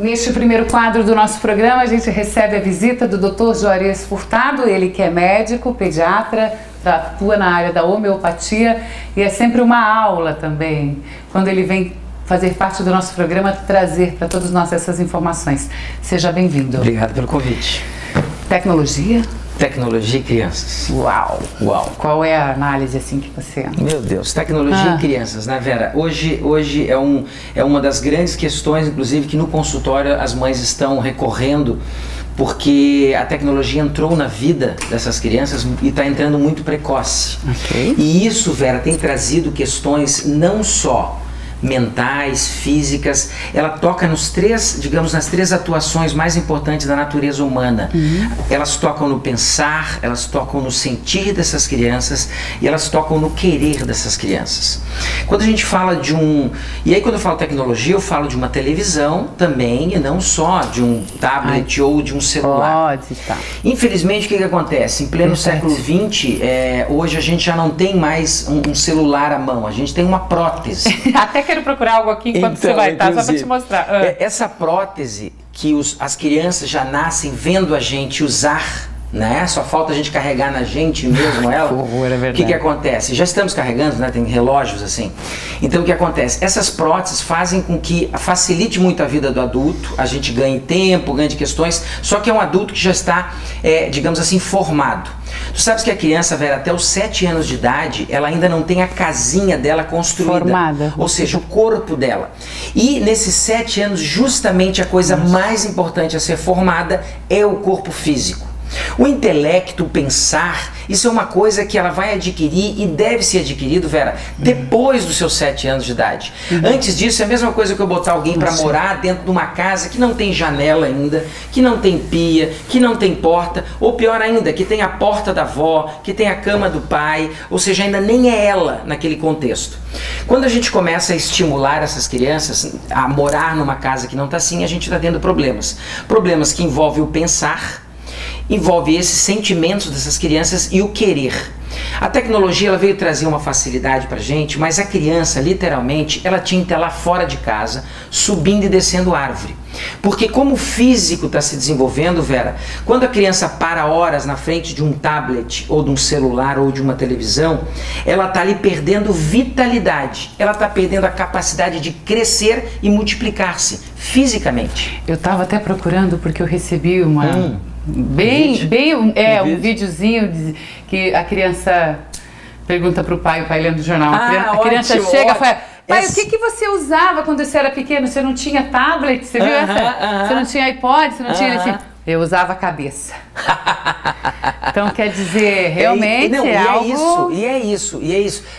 Neste primeiro quadro do nosso programa, a gente recebe a visita do Dr. Juarez Furtado, ele que é médico, pediatra, atua na área da homeopatia e é sempre uma aula também, quando ele vem fazer parte do nosso programa, trazer para todos nós essas informações. Seja bem-vindo. Obrigado pelo convite. Tecnologia? Tecnologia e crianças. Uau! Uau! Qual é a análise assim que você... Meu Deus, tecnologia e crianças, né, Vera? Hoje é uma das grandes questões, inclusive, que no consultório as mães estão recorrendo, porque a tecnologia entrou na vida dessas crianças e está entrando muito precoce. Okay. E isso, Vera, tem trazido questões não só mentais, físicas, ela toca nos nas três atuações mais importantes da natureza humana. Elas tocam no pensar, elas tocam no sentir dessas crianças e elas tocam no querer dessas crianças. Quando a gente fala e aí quando eu falo tecnologia, eu falo de uma televisão também, e não só de um tablet ou de um celular. Pode, tá. Infelizmente, o que acontece? Em pleno século XX, hoje a gente já não tem mais um celular à mão, a gente tem uma prótese. Até quero procurar algo aqui enquanto você vai estar, só para te mostrar. Essa prótese que as crianças já nascem vendo a gente usar, né? Só falta a gente carregar na gente mesmo ela. O que acontece? Já estamos carregando, né? Tem relógios assim. Então o que acontece? Essas próteses fazem com que facilite muito a vida do adulto, a gente ganhe tempo, ganhe de questões, só que é um adulto que já está, digamos assim, formado. Tu sabes que a criança, Vera, até os 7 anos de idade, ela ainda não tem a casinha dela construída. Formada. Ou seja, o corpo dela. E nesses 7 anos, justamente a coisa mais importante a ser formada é o corpo físico. O intelecto, o pensar, isso é uma coisa que ela vai adquirir e deve ser adquirido, Vera, depois dos seus 7 anos de idade. Antes disso, é a mesma coisa que eu botar alguém para morar dentro de uma casa que não tem janela ainda, que não tem pia, que não tem porta, ou pior ainda, que tem a porta da avó, que tem a cama do pai, ou seja, ainda nem é ela naquele contexto. Quando a gente começa a estimular essas crianças a morar numa casa que não está assim, a gente está tendo problemas. Problemas que envolvem o pensar, envolve esses sentimentos dessas crianças e o querer. A tecnologia ela veio trazer uma facilidade pra gente, mas a criança, literalmente, ela tinha que estar lá fora de casa, subindo e descendo árvore. Porque como o físico está se desenvolvendo, Vera, quando a criança para horas na frente de um tablet, ou de um celular, ou de uma televisão, ela está ali perdendo vitalidade, ela está perdendo a capacidade de crescer e multiplicar-se fisicamente. Eu estava até procurando porque eu recebi uma... um videozinho que a criança pergunta pro pai, o pai lendo o jornal. A criança chega e fala: pai, o que você usava quando você era pequeno? Você não tinha tablet? Você viu essa? Você não tinha iPod? Você não tinha assim? Eu usava a cabeça. Então quer dizer, realmente algo... E é isso.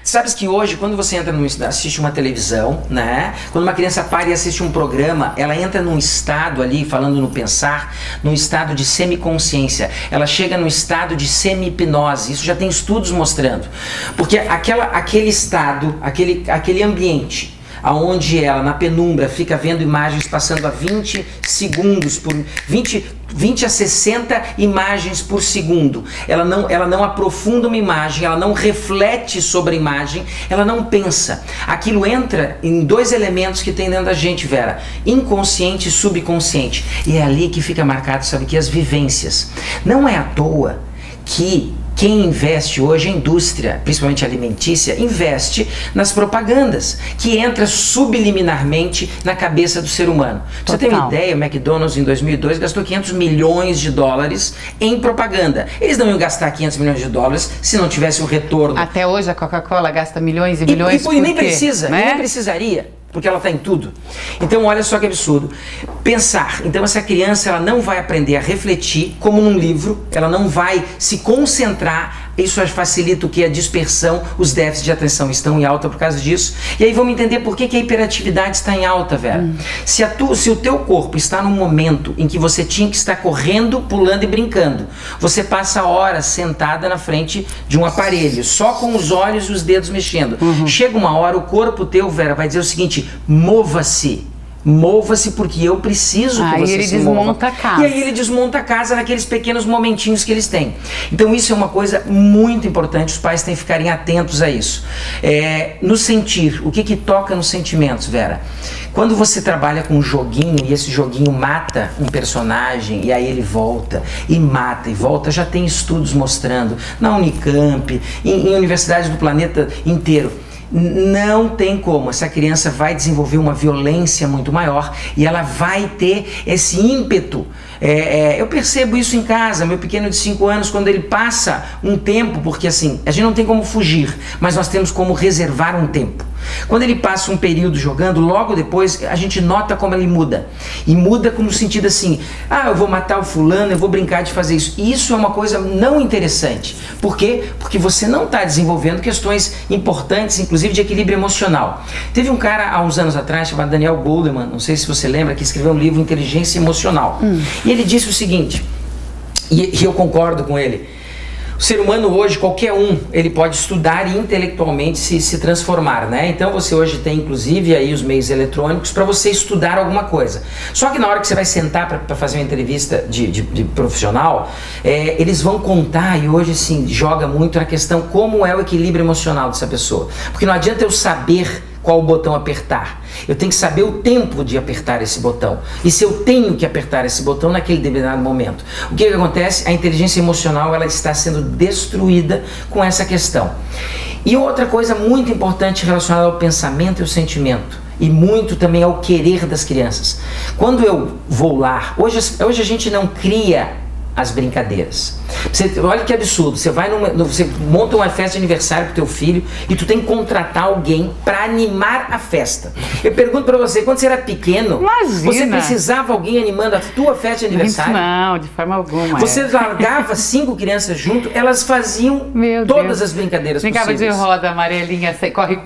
Sabes que hoje, quando você entra assiste uma televisão, né? Quando uma criança para e assiste um programa, ela entra num estado ali, falando no pensar, num estado de semiconsciência. Ela chega num estado de semi-hipnose. Isso já tem estudos mostrando. Porque aquele estado, aquele ambiente, aonde ela, na penumbra, fica vendo imagens passando a 20 segundos, por 20 a 60 imagens por segundo. Ela não aprofunda uma imagem, ela não reflete sobre a imagem, ela não pensa. Aquilo entra em 2 elementos que tem dentro da gente, Vera: inconsciente e subconsciente. E é ali que fica marcado, sabe, que as vivências. Não é à toa que quem investe hoje, a indústria, principalmente alimentícia, investe nas propagandas, que entra subliminarmente na cabeça do ser humano. Pra você ter uma ideia, o McDonald's em 2002 gastou 500 milhões de dólares em propaganda. Eles não iam gastar 500 milhões de dólares se não tivesse um retorno. Até hoje a Coca-Cola gasta milhões e milhões e nem precisa, né? Nem precisaria. Porque ela está em tudo. Então olha só que absurdo. Pensar. Então essa criança ela não vai aprender a refletir como num livro, ela não vai se concentrar. Isso facilita o que? A dispersão, os déficits de atenção estão em alta por causa disso. E aí vamos entender por que a hiperatividade está em alta, Vera. Se o teu corpo está num momento em que você tinha que estar correndo, pulando e brincando, você passa horas sentada na frente de um aparelho, só com os olhos e os dedos mexendo. Chega uma hora, o corpo teu, Vera, vai dizer o seguinte: mova-se. Mova-se porque eu preciso que você se mova. Aí ele desmonta a casa. E aí ele desmonta a casa naqueles pequenos momentinhos que eles têm. Então isso é uma coisa muito importante, os pais têm que ficarem atentos a isso. No sentir, o que toca nos sentimentos, Vera? Quando você trabalha com um joguinho e esse joguinho mata um personagem e aí ele volta e mata e volta, já tem estudos mostrando na Unicamp, em universidades do planeta inteiro. Não tem como, essa criança vai desenvolver uma violência muito maior e ela vai ter esse ímpeto. Eu percebo isso em casa, meu pequeno de 5 anos, quando ele passa um tempo, porque assim, a gente não tem como fugir, mas nós temos como reservar um tempo. Quando ele passa um período jogando, logo depois a gente nota como ele muda. E muda como no sentido assim, eu vou matar o fulano, eu vou brincar de fazer isso. E isso é uma coisa não interessante. Por quê? Porque você não está desenvolvendo questões importantes, inclusive de equilíbrio emocional. Teve um cara há uns anos atrás, chamado Daniel Goleman, não sei se você lembra, que escreveu um livro Inteligência Emocional. E ele disse o seguinte, e eu concordo com ele: o ser humano hoje, qualquer um, ele pode estudar e intelectualmente se transformar, né? Então você hoje tem inclusive aí os meios eletrônicos para você estudar alguma coisa. Só que na hora que você vai sentar para fazer uma entrevista de profissional, eles vão contar, e hoje assim, joga muito na questão como é o equilíbrio emocional dessa pessoa. Porque não adianta eu saber qual botão apertar. Eu tenho que saber o tempo de apertar esse botão. E se eu tenho que apertar esse botão naquele determinado momento. O que acontece? A inteligência emocional, ela está sendo destruída com essa questão. E outra coisa muito importante relacionada ao pensamento e ao sentimento, e muito também ao querer das crianças. Quando eu vou lá, hoje a gente não cria as brincadeiras. Olha que absurdo, você monta uma festa de aniversário pro teu filho e tu tem que contratar alguém para animar a festa. Eu pergunto para você, quando você era pequeno, você precisava alguém animando a tua festa de aniversário? Não, de forma alguma. Você largava 5 crianças junto, elas faziam todas as brincadeiras possíveis. Brincava de roda, amarelinha, corre...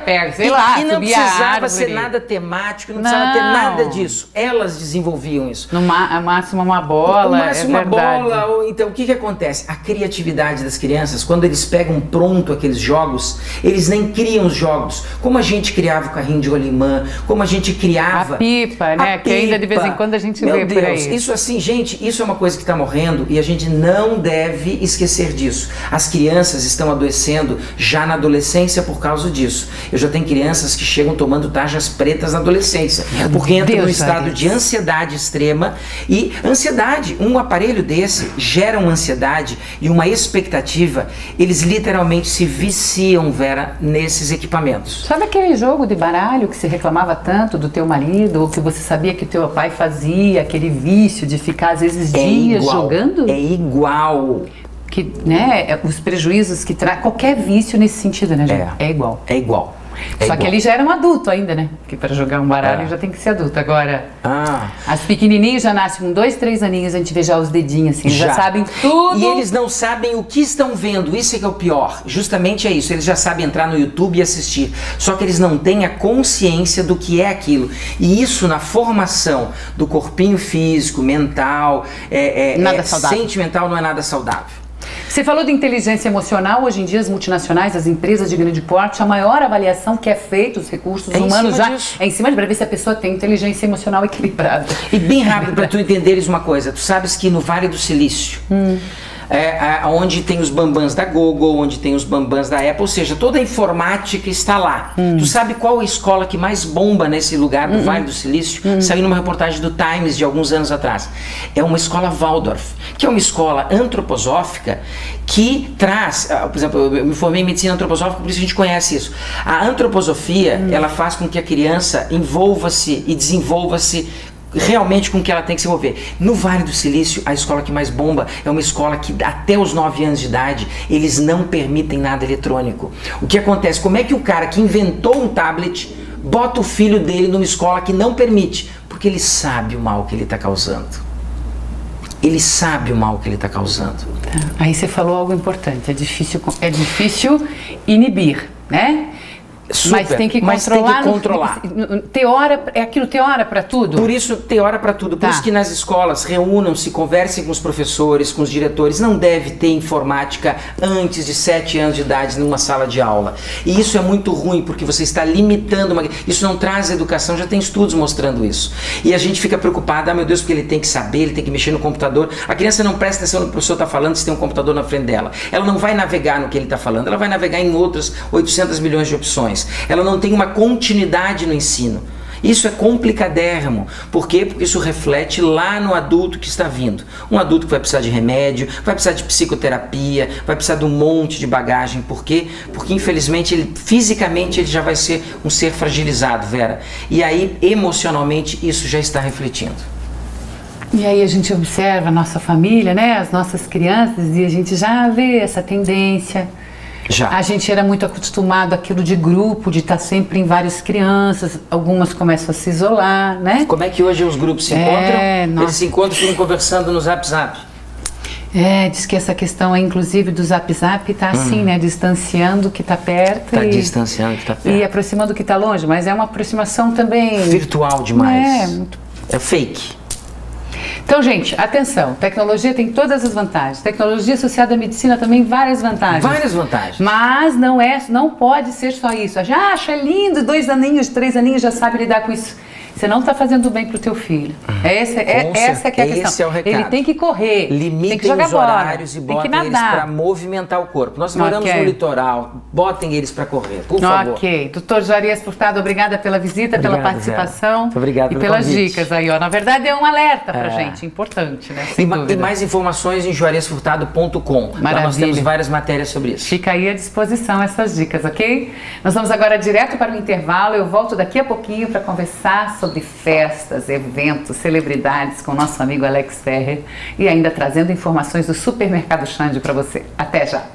Pega, sei lá, e não precisava ser nada temático, não precisava ter nada disso. Elas desenvolviam isso. No máximo uma bola, no máximo uma bola, ou então o que acontece? A criatividade das crianças, quando eles pegam pronto aqueles jogos, eles nem criam os jogos. Como a gente criava o carrinho de rolimã, como a gente criava... A pipa, né? Que ainda de vez em quando a gente vê por aí. Isso assim, gente, isso é uma coisa que está morrendo e a gente não deve esquecer disso. As crianças estão adoecendo já na adolescência por causa disso. Eu já tenho crianças que chegam tomando tarjas pretas na adolescência, porque entram num estado de ansiedade extrema. E ansiedade, um aparelho desse gera uma ansiedade e uma expectativa. Eles literalmente se viciam, Vera, nesses equipamentos. Sabe aquele jogo de baralho que se reclamava tanto do teu marido, ou que você sabia que o teu pai fazia, aquele vício de ficar às vezes dias jogando? É igual. Que, né, os prejuízos que traz qualquer vício nesse sentido, né, gente? É igual. É igual. Só que ele já era um adulto ainda, né? Porque para jogar um baralho já tem que ser adulto. Agora, as pequenininhas já nascem com 2, 3 aninhos, a gente vê já os dedinhos assim, já sabem tudo. E eles não sabem o que estão vendo, isso é que é o pior. Justamente é isso, eles já sabem entrar no YouTube e assistir. Só que eles não têm a consciência do que é aquilo. E isso na formação do corpinho físico, mental, sentimental, não é nada saudável. Você falou de inteligência emocional. Hoje em dia as multinacionais, as empresas de grande porte, a maior avaliação que é feita, os recursos humanos já é em cima para ver se a pessoa tem inteligência emocional equilibrada. E bem rápido para tu entenderes uma coisa, tu sabes que no Vale do Silício, onde tem os bambans da Google, onde tem os bambans da Apple, ou seja, toda a informática está lá. Tu sabe qual a escola que mais bomba nesse lugar do Vale do Silício? Saiu numa reportagem do Times de alguns anos atrás. É uma escola Waldorf, que é uma escola antroposófica que traz, por exemplo, eu me formei em medicina antroposófica, por isso a gente conhece isso. A antroposofia, ela faz com que a criança envolva-se e desenvolva-se realmente com o que ela tem que se envolver. No Vale do Silício, a escola que mais bomba é uma escola que até os 9 anos de idade, eles não permitem nada eletrônico. O que acontece? Como é que o cara que inventou um tablet bota o filho dele numa escola que não permite? Porque ele sabe o mal que ele está causando. Ele sabe o mal que ele está causando. Aí você falou algo importante, é difícil inibir, né? Super, mas tem que controlar. Ter hora para tudo? Por isso, ter hora para tudo. Por isso que nas escolas, reúnam-se, conversem com os professores, com os diretores. Não deve ter informática antes de 7 anos de idade numa sala de aula. E isso é muito ruim, porque você está limitando. Isso não traz educação, já tem estudos mostrando isso. E a gente fica preocupado, meu Deus, porque ele tem que saber, ele tem que mexer no computador. A criança não presta atenção no que o professor está falando se tem um computador na frente dela. Ela não vai navegar no que ele está falando, ela vai navegar em outras 800 milhões de opções. Ela não tem uma continuidade no ensino. Isso é complicadérrimo. Por quê? Porque isso reflete lá no adulto que está vindo. Um adulto que vai precisar de remédio, vai precisar de psicoterapia, vai precisar de um monte de bagagem. Por quê? Porque infelizmente, fisicamente, ele já vai ser um ser fragilizado, Vera. E aí, emocionalmente, isso já está refletindo. E aí a gente observa a nossa família, né? As nossas crianças, e a gente já vê essa tendência. Já. A gente era muito acostumado àquilo de grupo, de estar sempre em várias crianças, algumas começam a se isolar, né? Como é que hoje os grupos se encontram? Eles se encontram e ficam conversando no Zap Zap. Diz que essa questão, inclusive, do Zap Zap tá assim, né? Distanciando o que tá perto. Distanciando o que tá perto. E aproximando o que tá longe, mas é uma aproximação também... virtual demais. Muito... É fake. Então, gente, atenção, tecnologia tem todas as vantagens. Tecnologia associada à medicina também várias vantagens. Várias vantagens. Mas não pode ser só isso. Já acha lindo, 2 aninhos, 3 aninhos, já sabe lidar com isso. Você não está fazendo bem para o teu filho. Essa que é a questão. Esse é o recado. Ele tem que correr, limitem tem que jogar os horários bola, e botem eles para movimentar o corpo. Nós moramos no litoral, botem eles para correr, por favor. Ok. Doutor Juarez Furtado, obrigada pela visita, pela participação. Muito obrigado e pelas dicas aí, ó. Na verdade, é um alerta para gente, importante, né? Sem dúvida. E mais informações em juarezfurtado.com. Lá nós temos várias matérias sobre isso. Fica aí à disposição essas dicas, ok? Nós vamos agora direto para o intervalo. Eu volto daqui a pouquinho para conversar sobre festas, eventos, celebridades com nosso amigo Alex Ferrer e ainda trazendo informações do Supermercado Xande para você. Até já!